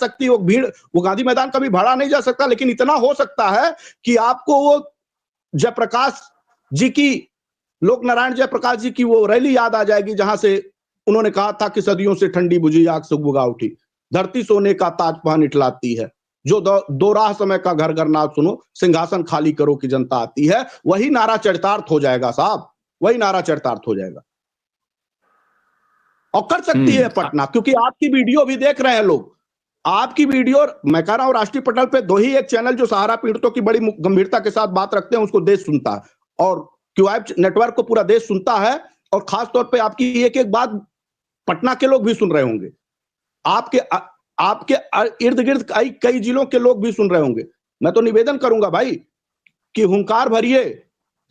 सकती, वो भीड़, वो गांधी मैदान कभी भरा नहीं जा सकता, लेकिन इतना हो सकता है कि आपको वो जयप्रकाश जी की, लोक नारायण जयप्रकाश जी की वो रैली याद आ जाएगी, जहां से उन्होंने कहा था कि सदियों से ठंडी बुझी आग सुगबुगा उठी, धरती सोने का ताज पहन इठलाती है, जो दो राह समय का घर घर नाद सुनो, सिंहासन खाली करो की जनता आती है। वही नारा चरितार्थ हो जाएगा साहब, वही नारा चरितार्थ हो जाएगा। और कर सकती है पटना, क्योंकि आपकी वीडियो भी देख रहे हैं लोग, आपकी वीडियो, मैं कह रहा हूं राष्ट्रीय पटल पे दो ही एक चैनल जो सहारा पीड़ितों की बड़ी गंभीरता के साथ बात रखते हैं, उसको देश सुनता है, और क्यूआईब नेटवर्क को पूरा देश सुनता है, और खास तौर पे आपकी एक एक बात पटना के लोग भी सुन रहे होंगे, आपके इर्द गिर्द कई जिलों के लोग भी सुन रहे होंगे। मैं तो निवेदन करूंगा भाई कि हुंकार भरिए,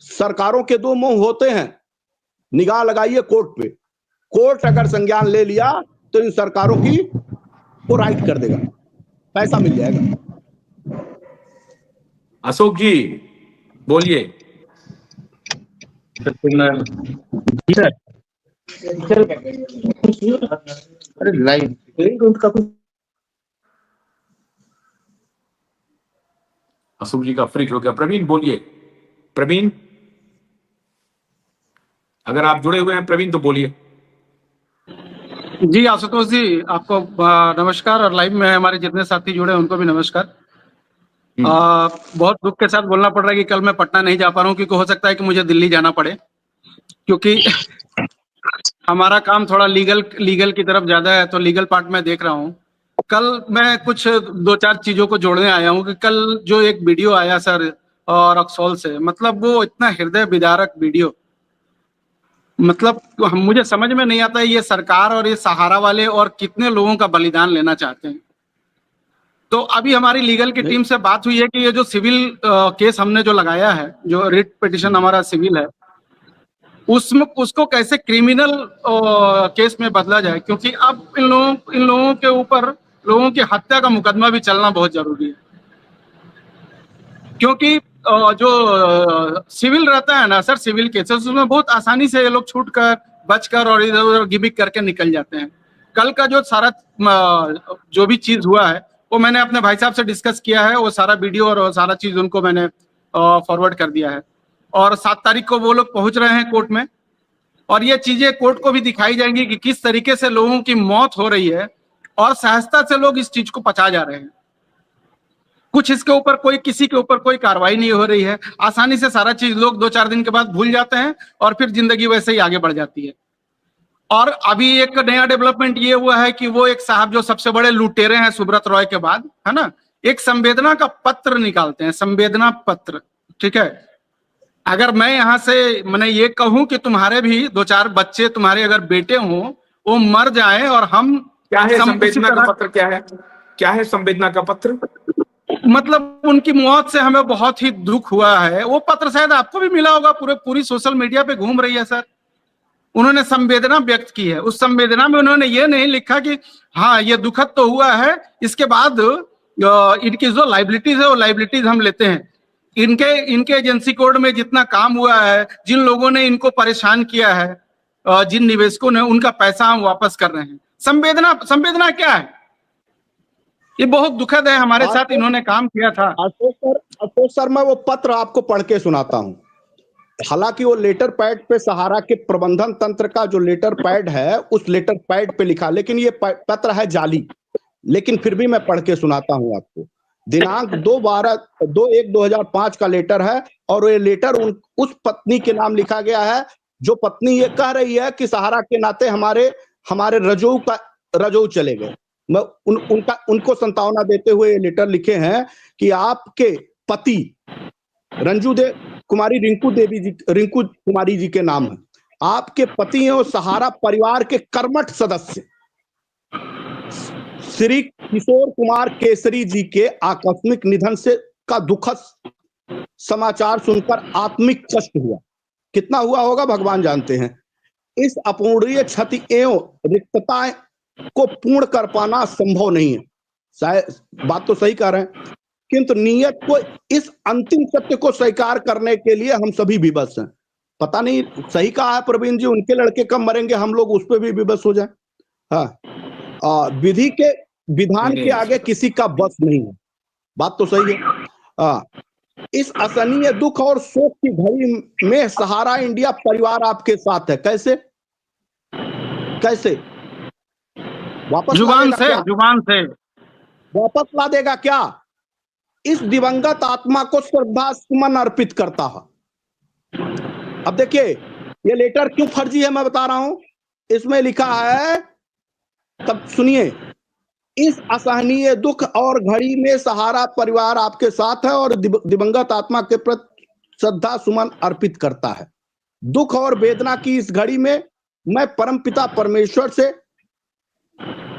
सरकारों के दो मुंह होते हैं, निगाह लगाइए कोर्ट पे, कोर्ट अगर संज्ञान ले लिया तो इन सरकारों की को राइट कर देगा, पैसा मिल जाएगा। अशोक जी बोलिए। अरे लाइव अशोक जी का फ्रीज हो गया। प्रवीण बोलिए। प्रवीण, अगर आप जुड़े हुए हैं प्रवीण तो बोलिए। जी आशुतोष जी, आपको नमस्कार, और लाइव में हमारे जितने साथी जुड़े हैं उनको भी नमस्कार। बहुत दुख के साथ बोलना पड़ रहा है कि कल मैं पटना नहीं जा पा रहा हूँ, क्योंकि हो सकता है कि मुझे दिल्ली जाना पड़े, क्योंकि हमारा काम थोड़ा लीगल की तरफ ज्यादा है, तो लीगल पार्ट में देख रहा हूँ। कल मैं कुछ दो चार चीजों को जोड़ने आया हूँ कि कल जो एक वीडियो आया सर और रक्सौल से, मतलब वो इतना हृदय विदारक वीडियो, मतलब मुझे समझ में नहीं आता है ये सरकार और ये सहारा वाले और कितने लोगों का बलिदान लेना चाहते हैं। तो अभी हमारी लीगल की टीम से बात हुई है कि ये जो सिविल केस हमने जो लगाया है, जो रिट पिटिशन हमारा सिविल है, उसमें उसको कैसे क्रिमिनल केस में बदला जाए, क्योंकि अब इन लोगों के ऊपर लोगों की हत्या का मुकदमा भी चलना बहुत जरूरी है। क्योंकि जो सिविल रहता है ना सर, सिविल केसेस, उसमें बहुत आसानी से ये लोग छूट कर, बचकर और इधर उधर गिमिक करके निकल जाते हैं। कल का जो सारा जो भी चीज हुआ है वो मैंने अपने भाई साहब से डिस्कस किया है, वो सारा वीडियो और सारा चीज उनको मैंने फॉरवर्ड कर दिया है, और 7 तारीख को वो लोग पहुंच रहे हैं कोर्ट में, और ये चीजें कोर्ट को भी दिखाई जाएंगी कि किस तरीके से लोगों की मौत हो रही है और सहजता से लोग इस चीज को पचा जा रहे हैं। कुछ इसके ऊपर कोई, किसी के ऊपर कोई कार्रवाई नहीं हो रही है, आसानी से सारा चीज लोग 2-4 दिन के बाद भूल जाते हैं और फिर जिंदगी वैसे ही आगे बढ़ जाती है। और अभी एक नया डेवलपमेंट ये हुआ है कि वो एक साहब जो सबसे बड़े लुटेरे हैं सुब्रत रॉय के बाद, है ना, एक संवेदना का पत्र निकालते हैं, संवेदना पत्र, ठीक है। अगर मैं यहाँ से मैंने ये कहूं कि तुम्हारे भी 2-4 बच्चे, तुम्हारे अगर बेटे हों, वो मर जाएं और हम, क्या है संवेदना का पत्र? क्या है, क्या है संवेदना का पत्र? मतलब उनकी मौत से हमें बहुत ही दुख हुआ है। वो पत्र शायद आपको भी मिला होगा, पूरी सोशल मीडिया पे घूम रही है सर। उन्होंने संवेदना व्यक्त की है, उस संवेदना में उन्होंने ये नहीं लिखा कि हाँ ये दुखद तो हुआ है, इसके बाद इनकी जो लाइबिलिटीज है वो लाइबिलिटीज हम लेते हैं। इनके एजेंसी कोड में जितना काम हुआ है, जिन लोगों ने इनको परेशान किया है, जिन निवेशकों ने, उनका पैसा हम वापस कर रहे हैं। संवेदना क्या है? ये बहुत दुखद है, हमारे साथ इन्होंने काम किया था। अशोक सर, मैं वो पत्र आपको पढ़ के सुनाता हूँ। हालांकि वो लेटर पैड पे सहारा के प्रबंधन तंत्र का जो लेटर पैड है, उस लेटर पैड पे लिखा, लेकिन ये पत्र है जाली, लेकिन फिर भी मैं पढ़ के सुनाता हूँ आपको। दिनांक 2/1/2005 का लेटर है, और ये लेटर उस पत्नी के नाम लिखा गया है जो पत्नी ये कह रही है कि सहारा के नाते हमारे रजऊ चले गए। मैं उनको संतावना देते हुए ये लेटर लिखे हैं कि आपके पति रिंकू कुमारी जी के नाम है, आपके पति और सहारा परिवार के कर्मठ सदस्य श्री किशोर कुमार केसरी जी के आकस्मिक निधन से का दुखद समाचार सुनकर आत्मिक कष्ट हुआ। कितना हुआ होगा भगवान जानते हैं। इस अपूर्णीय क्षति एवं रिक्तता को पूर्ण कर पाना संभव नहीं है। शायद बात तो सही कह रहे हैं, किंतु नियत को, इस अंतिम सत्य को स्वीकार करने के लिए हम सभी विवश हैं। पता नहीं सही कहा है प्रवीण जी, उनके लड़के कब मरेंगे, हम लोग उस पर भी विवश हो जाए। हाँ, विधि के विधान के आगे किसी का बस नहीं है। बात तो सही है। इस असहनीय दुख और शोक की घड़ी में सहारा इंडिया परिवार आपके साथ है। कैसे कैसे वापस जुबान से वापस ला देगा क्या? इस दिवंगत आत्मा को श्रद्धा सुमन अर्पित करता है। अब देखिए ये लेटर क्यों फर्जी है मैं बता रहा हूं। इसमें लिखा है, तब सुनिए, इस असहनीय दुख और घड़ी में सहारा परिवार आपके साथ है और दिवंगत आत्मा के प्रति श्रद्धा सुमन अर्पित करता है। दुख और वेदना की इस घड़ी में मैं परमपिता परमेश्वर से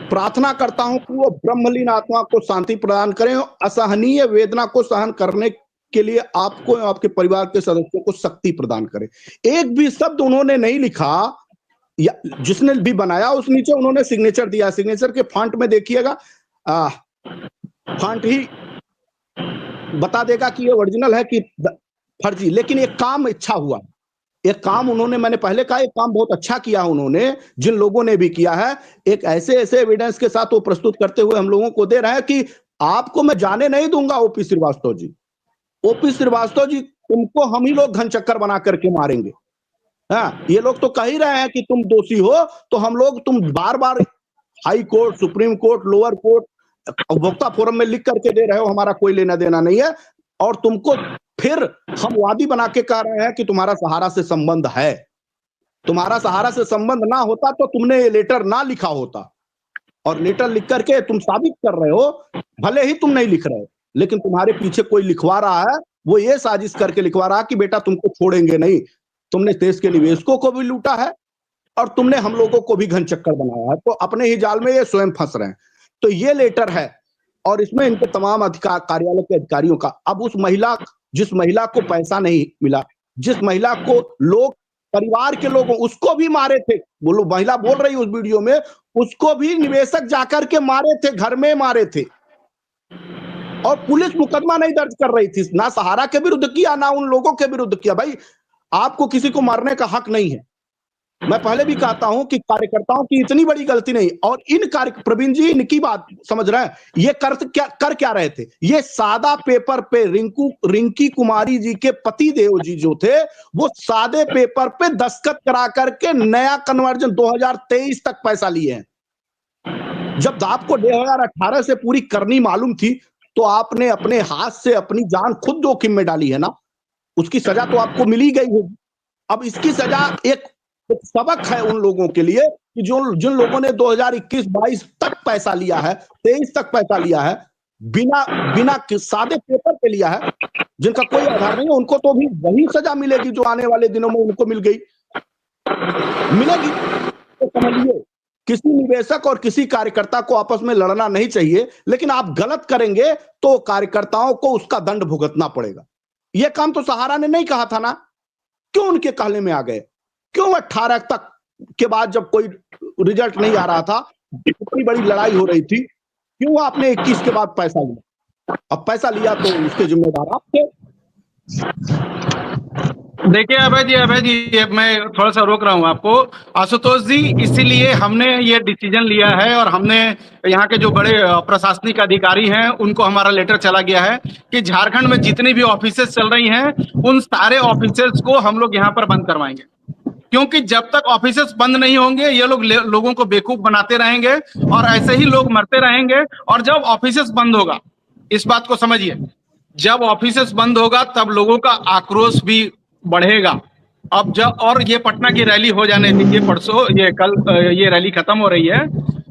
प्रार्थना करता हूं कि वो ब्रह्मलीन आत्मा को शांति प्रदान करें और असहनीय वेदना को सहन करने के लिए आपको और आपके परिवार के सदस्यों को शक्ति प्रदान करें। एक भी शब्द उन्होंने नहीं लिखा, या जिसने भी बनाया उस नीचे उन्होंने सिग्नेचर दिया। सिग्नेचर के फॉन्ट में देखिएगा, फॉन्ट ही बता देगा कि ये ओरिजिनल है कि फर्जी। लेकिन एक काम अच्छा हुआ, एक काम उन्होंने, मैंने पहले कहा, एक काम बहुत अच्छा किया उन्होंने, जिन लोगों ने भी किया है। एक ऐसे ऐसे एविडेंस के साथ वो प्रस्तुत करते हुए हम लोगों को दे रहे हैं कि आपको मैं जाने नहीं दूंगा ओपी श्रीवास्तव जी। ओपी श्रीवास्तव जी, तुमको हम ही लोग घन चक्कर बना करके मारेंगे। हाँ, ये लोग तो कह ही रहे हैं कि तुम दोषी हो, तो हम लोग, तुम बार बार high court, supreme court, lower court, उपभोक्ता फोरम में लिख करके दे रहे हो हमारा कोई लेना देना नहीं है, और तुमको फिर हम वादी बना के कह रहे हैं कि तुम्हारा सहारा से संबंध है। तुम्हारा सहारा से संबंध ना होता तो तुमने ये लेटर ना लिखा होता, और लेटर लिख करके तुम साबित कर रहे हो, भले ही तुम नहीं लिख रहे हो, लेकिन तुम्हारे पीछे कोई लिखवा रहा है, वो ये साजिश करके लिखवा रहा है कि बेटा तुमको छोड़ेंगे नहीं। तुमने देश के निवेशकों को भी लूटा है और तुमने हम लोगों को भी घन चक्कर बनाया है, तो अपने ही जाल में ये स्वयं फंस रहे हैं। तो ये लेटर है और इसमें इनके तमाम अधिकार, कार्यालय के अधिकारियों का। अब उस महिला, जिस महिला को पैसा नहीं मिला, जिस महिला को लोग, परिवार के लोग उसको भी मारे थे, बोलो महिला बोल रही उस वीडियो में, उसको भी निवेशक जाकर के मारे थे, घर में मारे थे, और पुलिस मुकदमा नहीं दर्ज कर रही थी। ना सहारा के विरुद्ध किया, ना उन लोगों के विरुद्ध किया। भाई आपको किसी को मारने का हक नहीं है। मैं पहले भी कहता हूं कि कार्यकर्ताओं की इतनी बड़ी गलती नहीं, और इन प्रवीण जी इनकी बात समझ रहे हैं, ये कर क्या रहे थे? ये सादा पेपर पे रिंकी कुमारी जी के पति देव जी जो थे, वो सादे पेपर पे दस्तखत करा करके नया कन्वर्जन 2023 तक पैसा लिए हैं। जब आपको 2018 से पूरी करनी मालूम थी, तो आपने अपने हाथ से अपनी जान खुद जोखिम में डाली है ना, उसकी सजा तो आपको मिली गई होगी। अब इसकी सजा एक सबक है उन लोगों के लिए कि जिन लोगों ने 2021-22 तक पैसा लिया है, 23 तक पैसा लिया है, बिना सादे पेपर पे लिया है, जिनका कोई आधार नहीं है, उनको तो भी वही सजा मिलेगी जो आने वाले दिनों में उनको मिलेगी। तो समझिए, किसी निवेशक और किसी कार्यकर्ता को आपस में लड़ना नहीं चाहिए, लेकिन आप गलत करेंगे तो कार्यकर्ताओं को उसका दंड भुगतना पड़ेगा। यह काम तो सहारा ने नहीं कहा था ना, क्यों उनके कहने में आ गए? क्यों 18 तक के बाद जब कोई रिजल्ट नहीं आ रहा था, इतनी बड़ी लड़ाई हो रही थी, क्यों आपने 21 के बाद पैसा लिया? अब पैसा लिया तो उसके जिम्मेदार आप थे। देखिए अभय जी मैं थोड़ा सा रोक रहा हूँ आपको। आशुतोष जी, इसीलिए हमने ये डिसीजन लिया है और हमने यहाँ के जो बड़े प्रशासनिक अधिकारी हैं उनको हमारा लेटर चला गया है कि झारखंड में जितनी भी ऑफिसेस चल रही हैं उन सारे ऑफिसेस को हम लोग यहाँ पर बंद करवाएंगे, क्योंकि जब तक ऑफिसेस बंद नहीं होंगे ये लोग लोगों को बेवकूफ बनाते रहेंगे और ऐसे ही लोग मरते रहेंगे। और जब ऑफिसेस बंद होगा, इस बात को समझिए, जब ऑफिसेस बंद होगा तब लोगों का आक्रोश भी बढ़ेगा। अब जब, और ये पटना की रैली हो जाने दीजिए, परसों ये कल ये रैली खत्म हो रही है,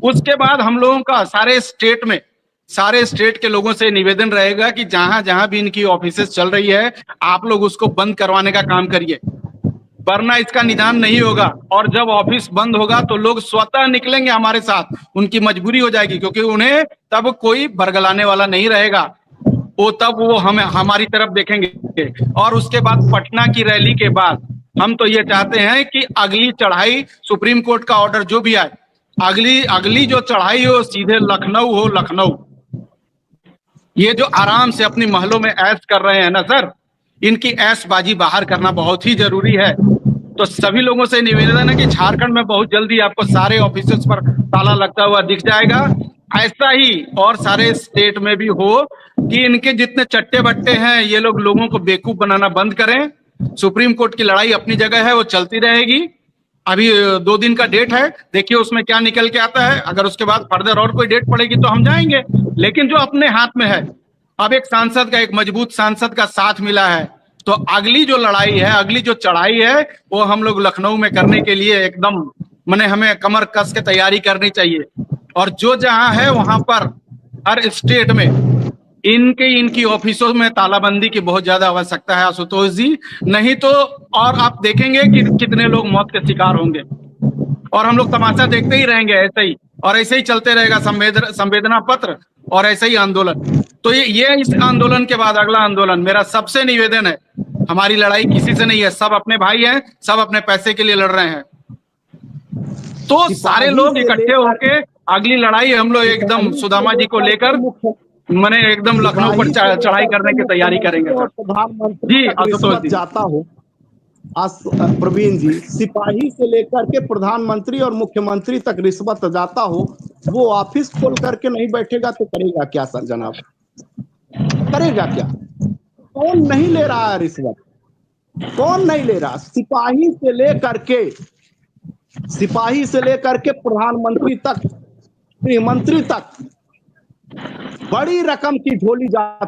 उसके बाद हम लोगों का सारे स्टेट के लोगों से निवेदन रहेगा कि जहां जहां भी इनकी ऑफिसेस चल रही है आप लोग उसको बंद करवाने का काम करिए, वरना इसका निदान नहीं होगा। और जब ऑफिस बंद होगा तो लोग स्वतः निकलेंगे हमारे साथ, उनकी मजबूरी हो जाएगी, क्योंकि उन्हें तब कोई बरगलाने वाला नहीं रहेगा, वो तब वो हमारी तरफ देखेंगे। और उसके बाद पटना की रैली के बाद हम तो ये चाहते हैं कि अगली चढ़ाई, सुप्रीम कोर्ट का ऑर्डर जो भी आए, अगली जो चढ़ाई हो सीधे लखनऊ हो। लखनऊ, ये जो आराम से अपनी महलों में ऐश कर रहे हैं ना सर, इनकी ऐशबाजी बाहर करना बहुत ही जरूरी है। तो सभी लोगों से निवेदन है कि झारखंड में बहुत जल्दी आपको सारे ऑफिसेस पर ताला लगता हुआ दिख जाएगा। ऐसा ही और सारे स्टेट में भी हो कि इनके जितने चट्टे बट्टे हैं ये लोग लोगों को बेवकूफ बनाना बंद करें। सुप्रीम कोर्ट की लड़ाई अपनी जगह है, वो चलती रहेगी। अभी 2 दिन का डेट है, देखिए उसमें क्या निकल के आता है। अगर उसके बाद फर्दर और कोई डेट पड़ेगी तो हम जाएंगे, लेकिन जो अपने हाथ में है, अब एक सांसद का, एक मजबूत सांसद का साथ मिला है, तो अगली जो लड़ाई है, अगली जो चढ़ाई है, वो हम लोग लखनऊ में करने के लिए एकदम माने हमें कमर कस के तैयारी करनी चाहिए। और जो जहां है वहां पर हर स्टेट में इनकी ऑफिसों में तालाबंदी की बहुत ज्यादा आवश्यकता है आशुतोष जी, नहीं तो और आप देखेंगे कि कितने लोग मौत के शिकार होंगे और हम लोग तमाशा देखते ही रहेंगे ऐसे ही, और ऐसे ही चलते रहेगा संवेदना पत्र और ऐसे ही आंदोलन। तो ये इस आंदोलन के बाद अगला आंदोलन, मेरा सबसे निवेदन है, हमारी लड़ाई किसी से नहीं है, सब अपने भाई हैं, सब अपने पैसे के लिए लड़ रहे हैं। तो सारे लोग इकट्ठे होके अगली लड़ाई हम लोग एकदम सुदामा जी को लेकर मैंने एकदम लखनऊ पर चढ़ाई करने की तैयारी करेंगे सर। प्रधानमंत्री जी, तक आशुतोष रिश्वत जी। जाता हो प्रवीण जी, सिपाही से लेकर के प्रधानमंत्री और मुख्यमंत्री तक रिश्वत जाता हो, वो ऑफिस खोल करके नहीं बैठेगा तो करेगा क्या सर जनाब? करेगा क्या? कौन नहीं ले रहा है रिश्वत? कौन नहीं ले रहा? सिपाही से लेकर के प्रधानमंत्री तक, गृह मंत्री तक बड़ी रकम की झोली जाती